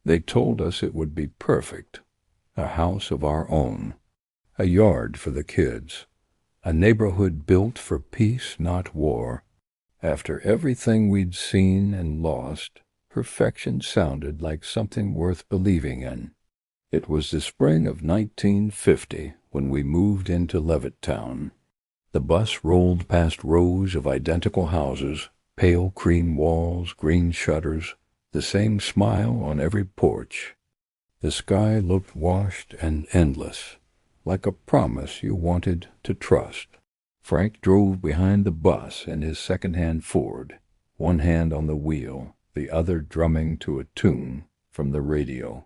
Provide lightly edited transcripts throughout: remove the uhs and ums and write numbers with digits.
They told us it would be perfect, a house of our own, a yard for the kids, a neighborhood built for peace, not war. After everything we'd seen and lost, perfection sounded like something worth believing in. It was the spring of 1950 when we moved into Levittown. The bus rolled past rows of identical houses, pale cream walls, green shutters, the same smile on every porch. The sky looked washed and endless, like a promise you wanted to trust. Frank drove behind the bus in his second-hand Ford, one hand on the wheel, the other drumming to a tune from the radio.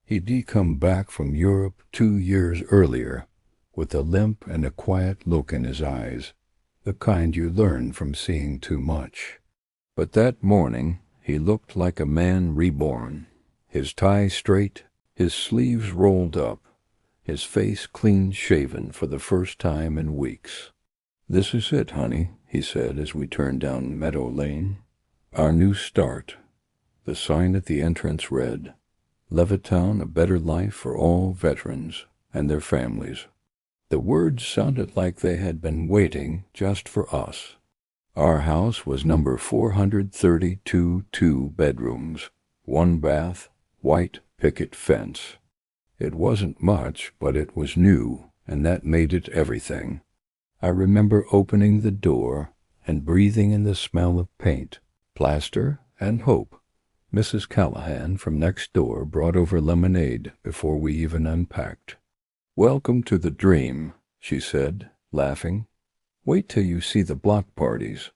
He'd come back from Europe 2 years earlier, with a limp and a quiet look in his eyes, the kind you learn from seeing too much. But that morning he looked like a man reborn, his tie straight, his sleeves rolled up, his face clean-shaven for the first time in weeks. "This is it, honey," he said as we turned down Meadow Lane. "Our new start." The sign at the entrance read, "Levittown, a better life for all veterans and their families." The words sounded like they had been waiting just for us. Our house was number 432, 2 bedrooms, 1 bath, white picket fence. It wasn't much, but it was new, and that made it everything. I remember opening the door and breathing in the smell of paint, plaster, and hope. Mrs. Callahan from next door brought over lemonade before we even unpacked. "Welcome to the dream," she said, laughing. "Wait till you see the block parties.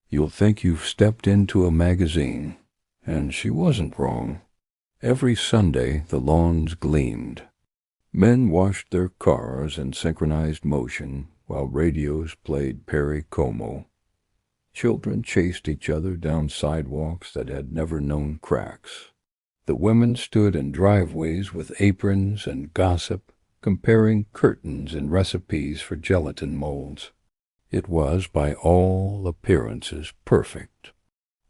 You'll think you've stepped into a magazine." And she wasn't wrong. Every Sunday the lawns gleamed. Men washed their cars in synchronized motion while radios played Perry Como. Children chased each other down sidewalks that had never known cracks. The women stood in driveways with aprons and gossip, comparing curtains and recipes for gelatin molds. It was, by all appearances, perfect.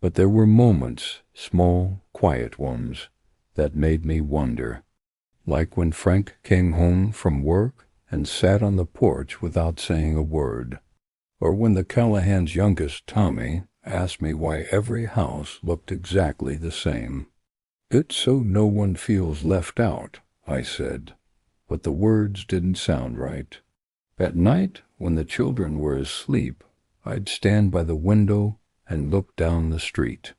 But there were moments, small, quiet ones, that made me wonder. Like when Frank came home from work and sat on the porch without saying a word. Or when the Callahans' youngest, Tommy, asked me why every house looked exactly the same. "It's so no one feels left out," I said, but the words didn't sound right. At night, when the children were asleep, I'd stand by the window and look down the street.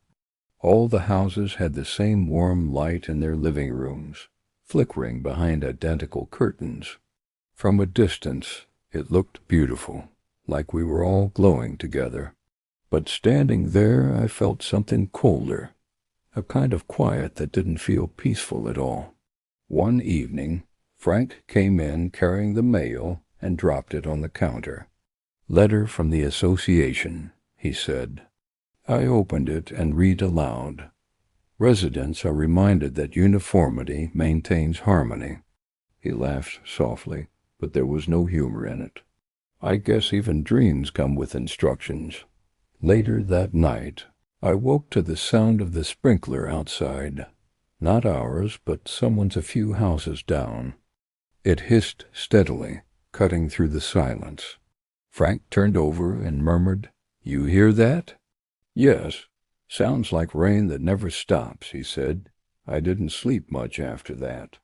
All the houses had the same warm light in their living rooms, flickering behind identical curtains. From a distance, it looked beautiful, like we were all glowing together. But standing there, I felt something colder, a kind of quiet that didn't feel peaceful at all. One evening, Frank came in carrying the mail and dropped it on the counter. "Letter from the association," he said. I opened it and read aloud. "Residents are reminded that uniformity maintains harmony." He laughed softly, but there was no humor in it. "I guess even dreams come with instructions." Later that night, I woke to the sound of the sprinkler outside. Not ours, but someone's a few houses down. It hissed steadily, cutting through the silence. Frank turned over and murmured, "You hear that?" "Yes. Sounds like rain that never stops," he said. I didn't sleep much after that.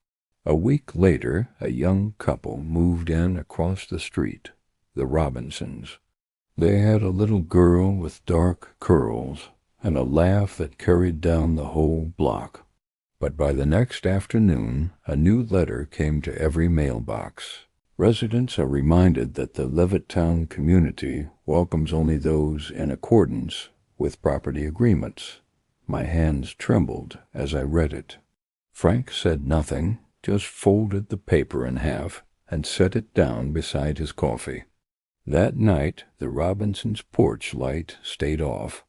A week later, a young couple moved in across the street, the Robinsons. They had a little girl with dark curls and a laugh that carried down the whole block. But by the next afternoon, a new letter came to every mailbox. Residents are reminded that the Levittown community welcomes only those in accordance with property agreements. My hands trembled as I read it. Frank said nothing, just folded the paper in half and set it down beside his coffee. That night, the Robinsons' porch light stayed off.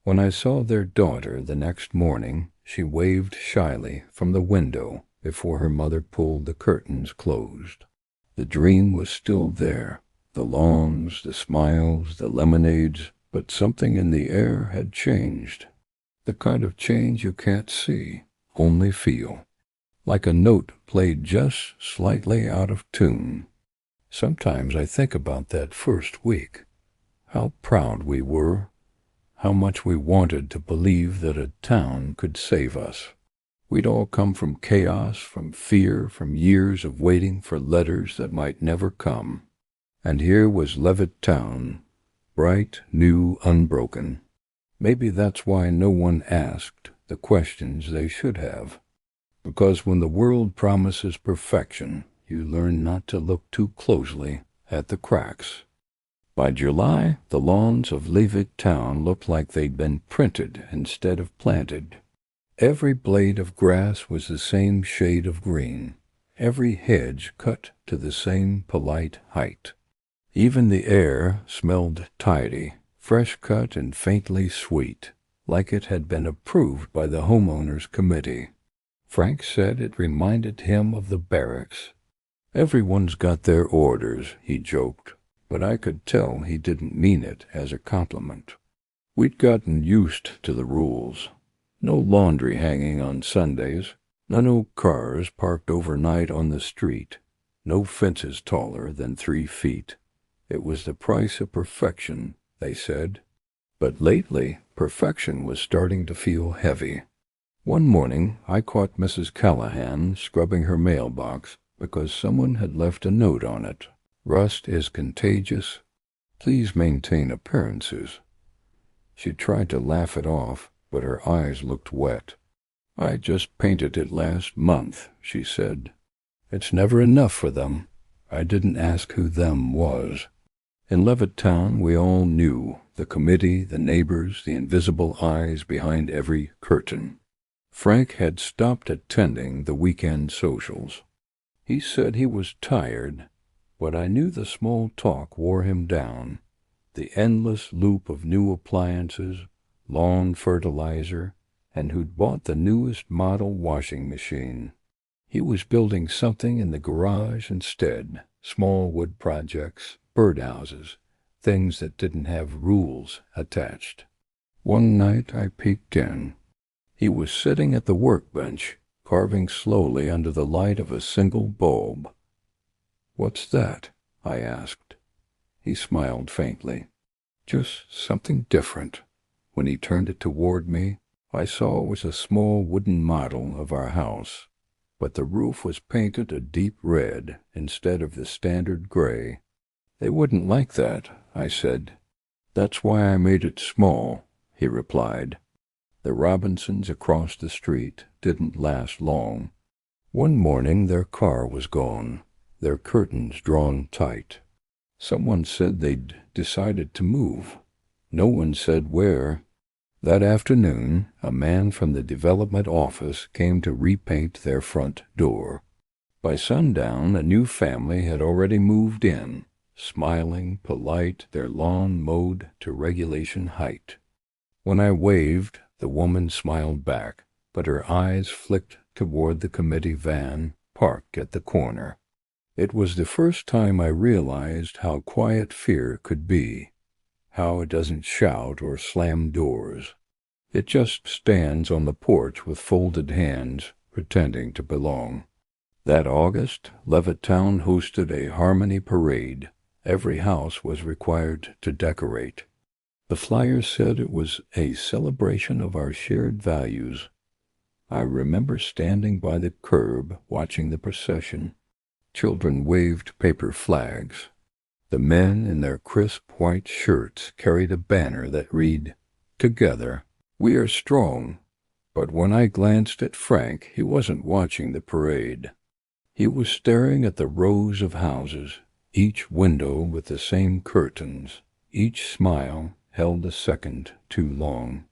When I saw their daughter the next morning, she waved shyly from the window before her mother pulled the curtains closed. The dream was still there, the lawns, the smiles, the lemonades, but something in the air had changed. The kind of change you can't see, only feel, like a note played just slightly out of tune. Sometimes I think about that first week, how proud we were, how much we wanted to believe that a town could save us. We'd all come from chaos, from fear, from years of waiting for letters that might never come. And here was Levittown, bright, new, unbroken. Maybe that's why no one asked the questions they should have. Because when the world promises perfection, you learn not to look too closely at the cracks. By July, the lawns of Levittown looked like they'd been printed instead of planted. Every blade of grass was the same shade of green, every hedge cut to the same polite height. Even the air smelled tidy, fresh cut and faintly sweet, like it had been approved by the homeowners' committee. Frank said it reminded him of the barracks. Everyone's got their orders, he joked, but I could tell he didn't mean it as a compliment. We'd gotten used to the rules. No laundry hanging on Sundays, no cars parked overnight on the street, no fences taller than 3 feet. It was the price of perfection, they said. But lately, perfection was starting to feel heavy. One morning, I caught Mrs. Callahan scrubbing her mailbox because someone had left a note on it. Rust is contagious. Please maintain appearances. She tried to laugh it off, but her eyes looked wet. I just painted it last month, she said. It's never enough for them. I didn't ask who them was. In Levittown, we all knew, the committee, the neighbors, the invisible eyes behind every curtain. Frank had stopped attending the weekend socials. He said he was tired, but I knew the small talk wore him down. The endless loop of new appliances, lawn fertilizer, and who'd bought the newest model washing machine. He was building something in the garage instead, small wood projects, birdhouses, things that didn't have rules attached. One night I peeked in. He was sitting at the workbench, carving slowly under the light of a single bulb. "What's that?" I asked. He smiled faintly. "Just something different." When he turned it toward me, I saw it was a small wooden model of our house, but the roof was painted a deep red instead of the standard gray. "They wouldn't like that," I said. "That's why I made it small," he replied. The Robinsons across the street didn't last long. One morning their car was gone, their curtains drawn tight. Someone said they'd decided to move. No one said where. That afternoon, a man from the development office came to repaint their front door. By sundown, a new family had already moved in, smiling, polite, their lawn mowed to regulation height. When I waved, the woman smiled back, but her eyes flicked toward the committee van parked at the corner. It was the first time I realized how quiet fear could be, how it doesn't shout or slam doors. It just stands on the porch with folded hands, pretending to belong. That August, Levittown hosted a harmony parade. Every house was required to decorate. The flyers said it was a celebration of our shared values. I remember standing by the curb watching the procession. Children waved paper flags. The men in their crisp white shirts carried a banner that read, "Together, we are strong." But when I glanced at Frank, he wasn't watching the parade. He was staring at the rows of houses, each window with the same curtains, each smile held a second too long.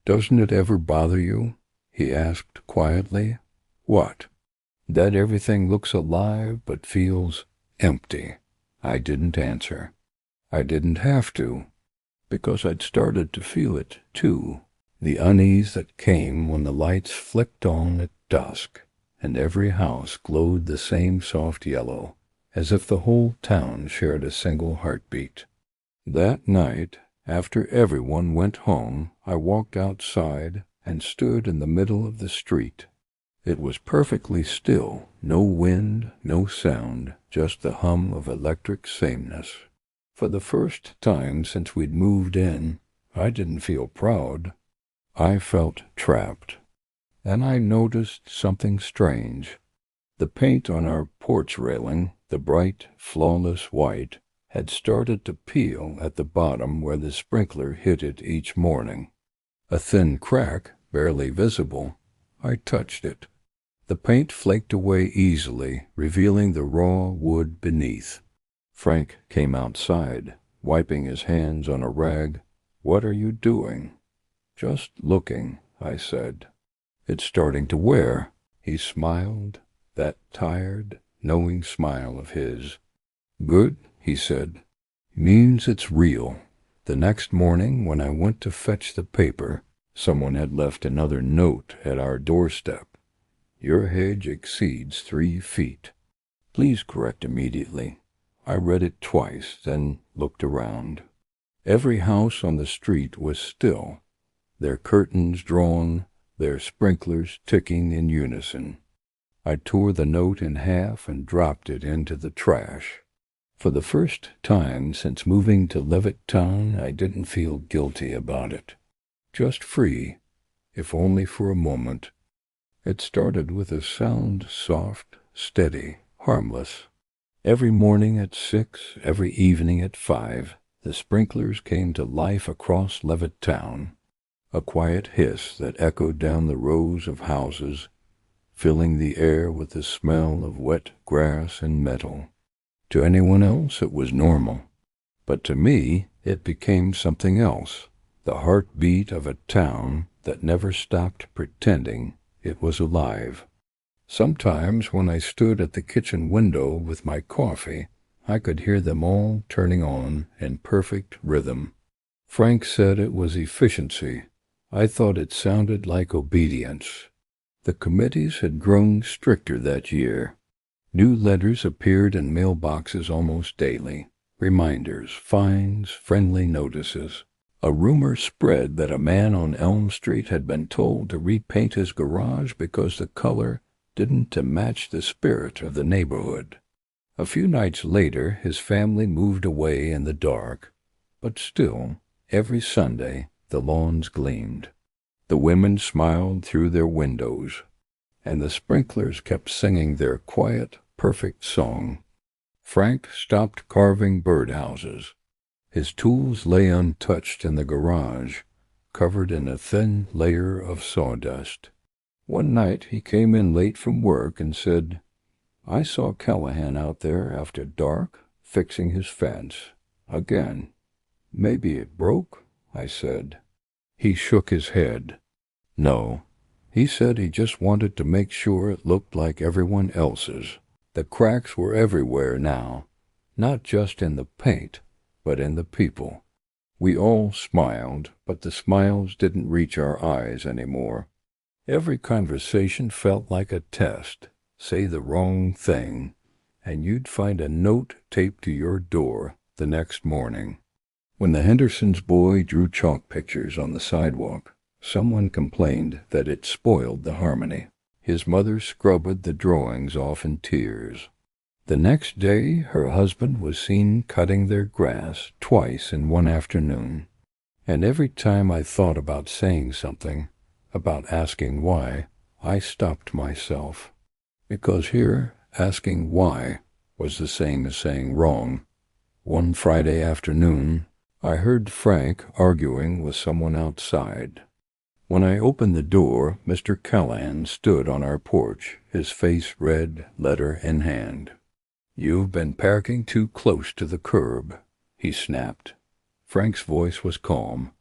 "Doesn't it ever bother you?" he asked quietly. "What?" "That everything looks alive but feels empty." I didn't answer. I didn't have to, because I'd started to feel it, too. The unease that came when the lights flicked on at dusk, and every house glowed the same soft yellow, as if the whole town shared a single heartbeat. That night, after everyone went home, I walked outside and stood in the middle of the street. It was perfectly still, no wind, no sound, just the hum of electric sameness. For the first time since we'd moved in, I didn't feel proud. I felt trapped. And I noticed something strange. The paint on our porch railing, the bright, flawless white, had started to peel at the bottom where the sprinkler hit it each morning. A thin crack, barely visible. I touched it. The paint flaked away easily, revealing the raw wood beneath. Frank came outside, wiping his hands on a rag. "What are you doing?" "Just looking," I said. "It's starting to wear." He smiled, that tired, knowing smile of his. "Good," he said. "Means it's real." The next morning, when I went to fetch the paper, someone had left another note at our doorstep. "Your hedge exceeds 3 feet. Please correct immediately." I read it twice, then looked around. Every house on the street was still, their curtains drawn, their sprinklers ticking in unison. I tore the note in half and dropped it into the trash. For the first time since moving to Levittown, I didn't feel guilty about it. Just free, if only for a moment. It started with a sound soft, steady, harmless. Every morning at 6, every evening at 5, the sprinklers came to life across Levittown. A quiet hiss that echoed down the rows of houses, filling the air with the smell of wet grass and metal. To anyone else it was normal, but to me it became something else, the heartbeat of a town that never stopped pretending it was alive. Sometimes when I stood at the kitchen window with my coffee, I could hear them all turning on in perfect rhythm. Frank said it was efficiency. I thought it sounded like obedience. The committees had grown stricter that year. New letters appeared in mailboxes almost daily. Reminders, fines, friendly notices. A rumor spread that a man on Elm Street had been told to repaint his garage because the color didn't match the spirit of the neighborhood. A few nights later, his family moved away in the dark, but still, every Sunday, the lawns gleamed. The women smiled through their windows, and the sprinklers kept singing their quiet, perfect song. Frank stopped carving birdhouses. His tools lay untouched in the garage, covered in a thin layer of sawdust. One night he came in late from work and said, "I saw Callahan out there after dark, fixing his fence. Again." "Maybe it broke?" I said. He shook his head. "No." He said he just wanted to make sure it looked like everyone else's. The cracks were everywhere now, not just in the paint, but in the people. We all smiled, but the smiles didn't reach our eyes anymore. Every conversation felt like a test. Say the wrong thing, and you'd find a note taped to your door the next morning. When the Hendersons' boy drew chalk pictures on the sidewalk, someone complained that it spoiled the harmony. His mother scrubbed the drawings off in tears. The next day, her husband was seen cutting their grass twice in one afternoon. And every time I thought about saying something, about asking why, I stopped myself. Because here, asking why was the same as saying wrong. One Friday afternoon, I heard Frank arguing with someone outside. When I opened the door, Mr. Callahan stood on our porch, his face red, letter in hand. "You've been parking too close to the curb," he snapped. Frank's voice was calm.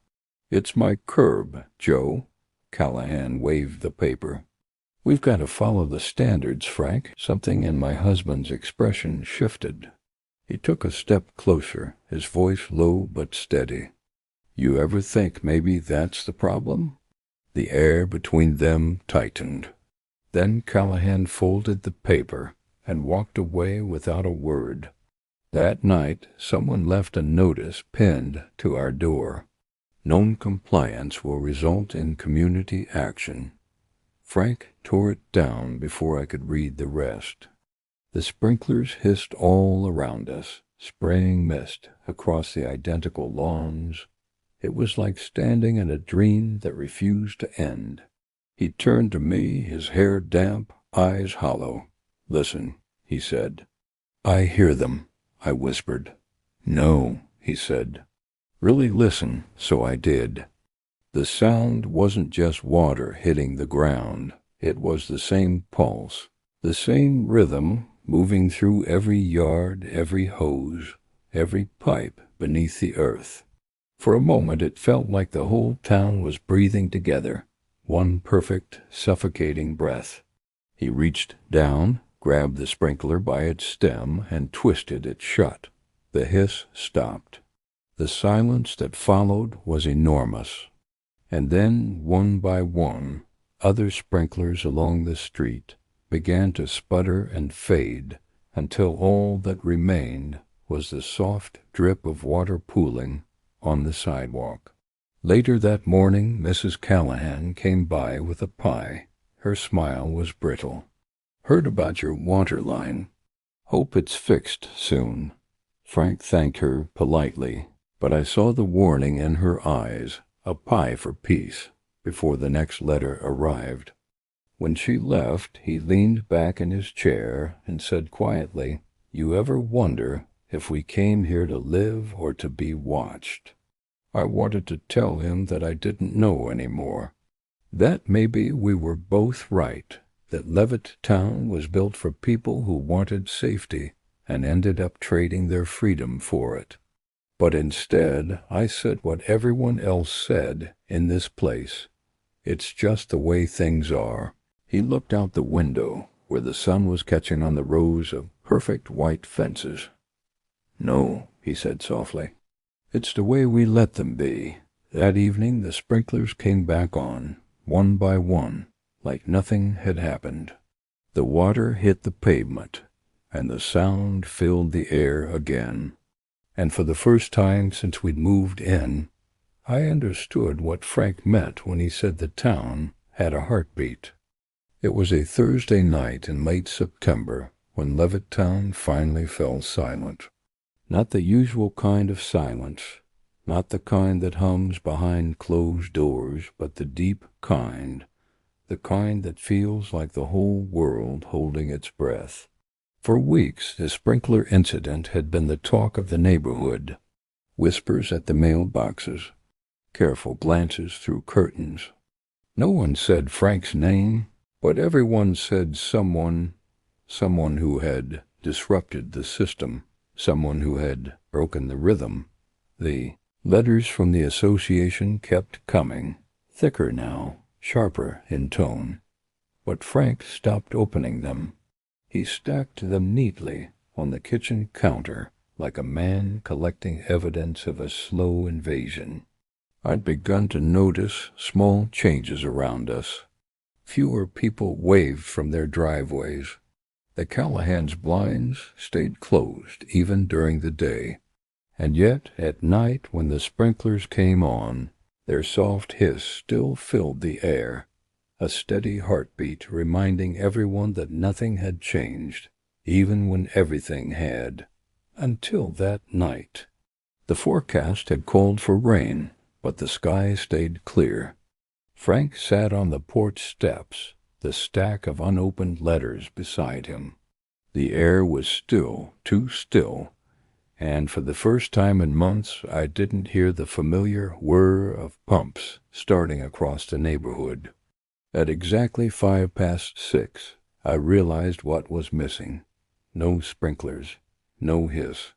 "It's my curb, Joe." Callahan waved the paper. "We've got to follow the standards, Frank." Something in my husband's expression shifted. He took a step closer, his voice low but steady. "You ever think maybe that's the problem?" The air between them tightened. Then Callahan folded the paper and walked away without a word. That night, someone left a notice pinned to our door. "Non-compliance will result in community action. Frank tore it down before I could read the rest. The sprinklers hissed all around us, spraying mist across the identical lawns. It was like standing in a dream that refused to end. He turned to me, his hair damp, eyes hollow. "Listen," he said. "I hear them," I whispered. "No," he said. "Really listen." So I did. The sound wasn't just water hitting the ground. It was the same pulse, the same rhythm moving through every yard, every hose, every pipe beneath the earth. For a moment it felt like the whole town was breathing together, one perfect, suffocating breath. He reached down, grabbed the sprinkler by its stem, and twisted it shut. The hiss stopped. The silence that followed was enormous. And then, one by one, other sprinklers along the street began to sputter and fade until all that remained was the soft drip of water pooling on the sidewalk. Later that morning, Mrs. Callahan came by with a pie. Her smile was brittle. "Heard about your water line. Hope it's fixed soon." Frank thanked her politely, but I saw the warning in her eyes, a pie for peace, before the next letter arrived. When she left, he leaned back in his chair and said quietly, "You ever wonder if we came here to live or to be watched?" I wanted to tell him that I didn't know anymore. That maybe we were both right, that Levittown was built for people who wanted safety and ended up trading their freedom for it. But instead, I said what everyone else said in this place. It's just the way things are. He looked out the window, where the sun was catching on the rows of perfect white fences. "No," he said softly. "It's the way we let them be." That evening the sprinklers came back on, one by one, like nothing had happened. The water hit the pavement, and the sound filled the air again. And for the first time since we'd moved in, I understood what Frank meant when he said the town had a heartbeat. It was a Thursday night in late September when Levittown finally fell silent. Not the usual kind of silence, not the kind that hums behind closed doors, but the deep kind, the kind that feels like the whole world holding its breath. For weeks, the sprinkler incident had been the talk of the neighborhood. Whispers at the mailboxes, careful glances through curtains. No one said Frank's name, but everyone said someone who had disrupted the system, someone who had broken the rhythm. The letters from the association kept coming, thicker now, sharper in tone. But Frank stopped opening them. He stacked them neatly on the kitchen counter like a man collecting evidence of a slow invasion. I'd begun to notice small changes around us. Fewer people waved from their driveways. The Callahans' blinds stayed closed even during the day. And yet, at night, when the sprinklers came on, their soft hiss still filled the air, a steady heartbeat reminding everyone that nothing had changed, even when everything had. Until that night. The forecast had called for rain, but the sky stayed clear. Frank sat on the porch steps, the stack of unopened letters beside him. The air was still, too still, and for the first time in months I didn't hear the familiar whir of pumps starting across the neighborhood. At exactly 6:05, I realized what was missing. No sprinklers, no hiss,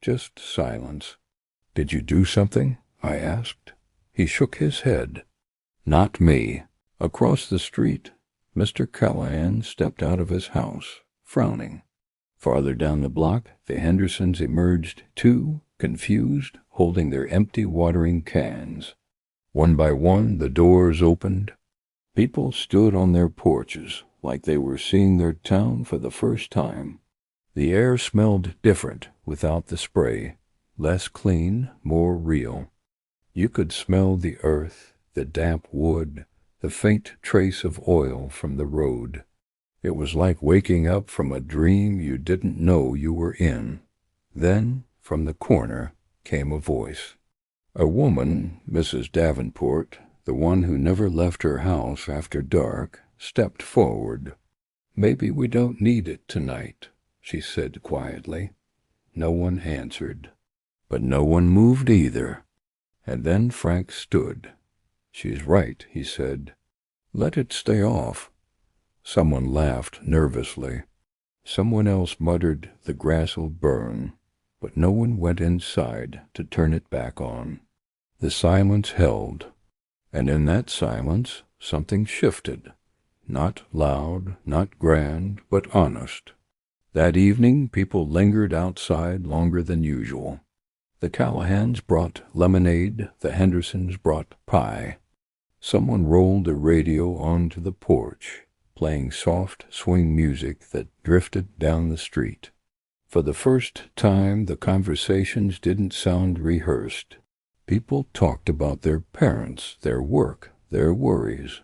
just silence. "Did you do something?" I asked. He shook his head. "Not me." Across the street, Mr. Callahan stepped out of his house, frowning. Farther down the block, the Hendersons emerged too, confused, holding their empty watering cans. One by one, the doors opened. People stood on their porches like they were seeing their town for the first time. The air smelled different without the spray, less clean, more real. You could smell the earth, the damp wood, the faint trace of oil from the road. It was like waking up from a dream you didn't know you were in. Then, from the corner, came a voice. A woman, Mrs. Davenport, the one who never left her house after dark, stepped forward. "Maybe we don't need it tonight," she said quietly. No one answered, but no one moved either. And then Frank stood. "She's right," he said. "Let it stay off." Someone laughed nervously. Someone else muttered, "The grass'll burn," but no one went inside to turn it back on. The silence held, and in that silence something shifted. Not loud, not grand, but honest. That evening people lingered outside longer than usual. The Callahans brought lemonade, the Hendersons brought pie. Someone rolled the radio onto the porch, playing soft swing music that drifted down the street. For the first time, the conversations didn't sound rehearsed. People talked about their parents, their work, their worries.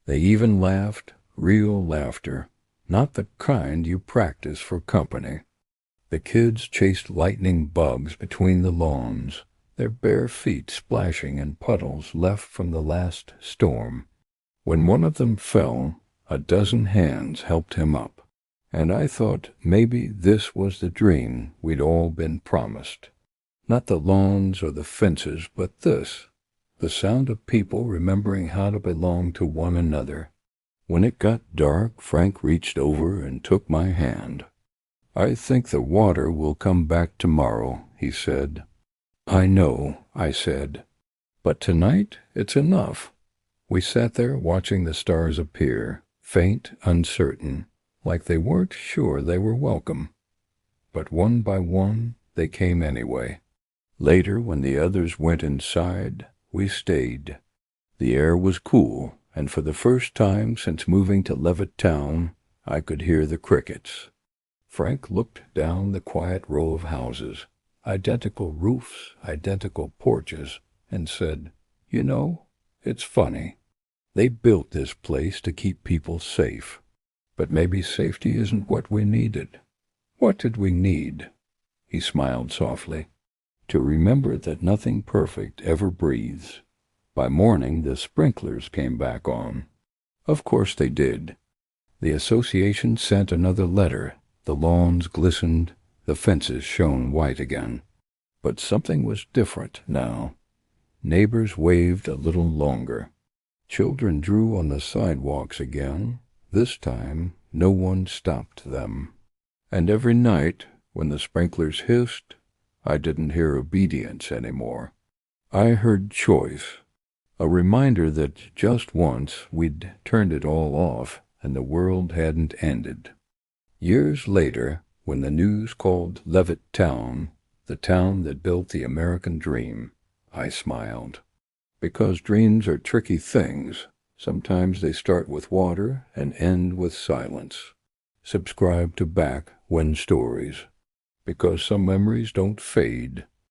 They even laughed, real laughter, not the kind you practice for company. The kids chased lightning bugs between the lawns, their bare feet splashing in puddles left from the last storm. When one of them fell, a dozen hands helped him up, and I thought maybe this was the dream we'd all been promised. Not the lawns or the fences, but this, the sound of people remembering how to belong to one another. When it got dark, Frank reached over and took my hand. "I think the water will come back tomorrow," he said. "I know," I said. "But tonight it's enough." We sat there watching the stars appear, faint, uncertain, like they weren't sure they were welcome. But one by one, they came anyway. Later, when the others went inside, we stayed. The air was cool, and for the first time since moving to Levittown, I could hear the crickets. Frank looked down the quiet row of houses, identical roofs, identical porches, and said, "You know, it's funny. They built this place to keep people safe. But maybe safety isn't what we needed. What did we need?" He smiled softly. "To remember that nothing perfect ever breathes." By morning, the sprinklers came back on. Of course they did. The association sent another letter. The lawns glistened, the fences shone white again. But something was different now. Neighbors waved a little longer. Children drew on the sidewalks again. This time, no one stopped them. And every night, when the sprinklers hissed, I didn't hear obedience anymore. I heard choice, a reminder that just once we'd turned it all off and the world hadn't ended. Years later, when the news called Levittown, the town that built the American dream, I smiled. Because dreams are tricky things. Sometimes they start with water and end with silence. Subscribe to Back When Stories. Because some memories don't fade,